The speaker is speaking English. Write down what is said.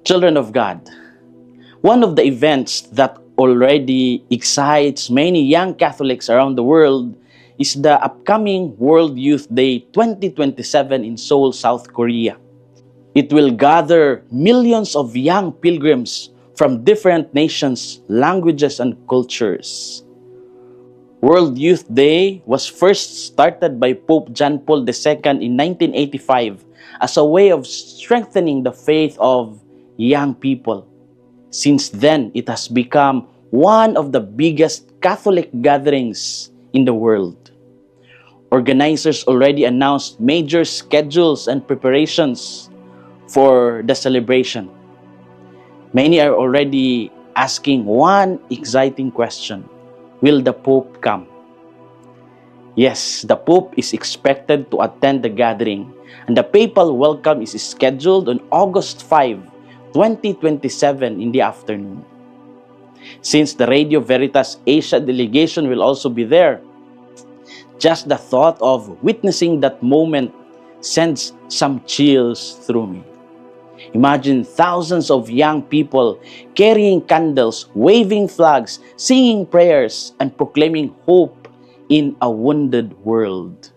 Children of God, one of the events that already excites many young Catholics around the world is the upcoming World Youth Day 2027 in Seoul, South Korea. It will gather millions of young pilgrims from different nations, languages, and cultures. World Youth Day was first started by Pope John Paul II in 1985 as a way of strengthening the faith of young people. Since then, it has become one of the biggest Catholic gatherings in the world. Organizers already announced major schedules and preparations for the celebration. Many are already asking one exciting question: will the Pope come? Yes, the Pope is expected to attend the gathering, and the papal welcome is scheduled on August 5, 2027 in the afternoon. Since the Radio Veritas Asia delegation will also be there, just the thought of witnessing that moment sends some chills through me. Imagine thousands of young people carrying candles, waving flags, singing prayers, and proclaiming hope in a wounded world.